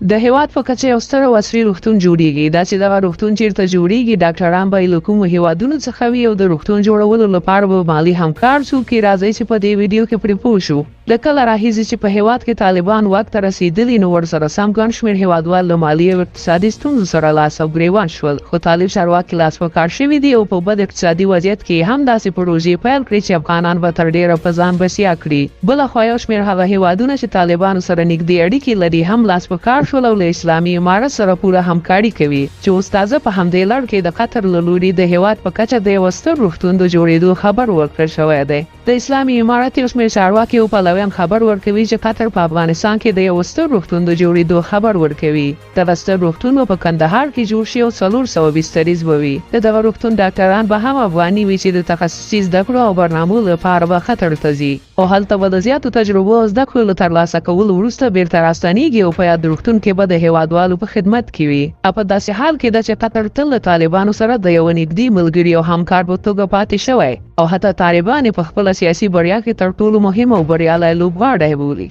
د هیواد په کچه یو ستر او عصري روغتون جوړیږي. دا چې دغه روغتون چیرته جوړیږي، ډاکټران به له کومو هیوادونو څخه وي او د روغتون جوړولو لپاره به مالي همکار څوک وي. راځئ چې په دې ویډیو کې پرې پوه شو. د کله راهیسې چې په هیواد کې طالبان واک ته رسېدلي، نو ورسره سم ګڼ شمېر هیوادوال له مالي او اقتصادي ستونزو سره لاس او ګرېوان شول. خو طالب چارواکي لاس په کار شوي دي او په بد اقتصادي وضعیت کې هم داسې پروژې پیل کړې چې افغانان به تر ډېره په ځان بسیا کړي. بله خوا یو شمېر هغه هیوادونه چې طالبانو سره نږدې اړیکې لري هم لاس په کار شول او له اسلامي امارت سره پوره همکاري کوي، چې اوس تازه په همدې لړ کې د قطر له لوري د هیواد په کچه د یوه ستر روغتون د جوړېدو خبر ورکړل شوی دی. د اسلامي امارت یو شمېر چارواکي او پلویان خبر ورکوي چې قطر په افغانستان کې د یو ستر روغتون د جوړېدو خبر ورکوي. دغه ستر روغتون په کندهار کې جوړ شي او 400 بستریز به وي. د دغه روغتون ډاکټران به هم افغاني وي چې د تخصصي زده کړو او برنامو لپاره به قطر ته ځي او هلته به د زیاتو تجربو او زده کړو له ترلاسه کولو وروسته بیرته راستنېږي او په یاد روغتون کې به د هیوادوالو په خدمت کې وي. په داسې حال کې ده چې قطر تل له طالبانو سره د یوه نږدې ملګري او همکار په توګه پاتې شوی او حتی طالبان په خپله سیاسي بریا کې تر ټولو مهم او بریالی لوبغاړی بولي.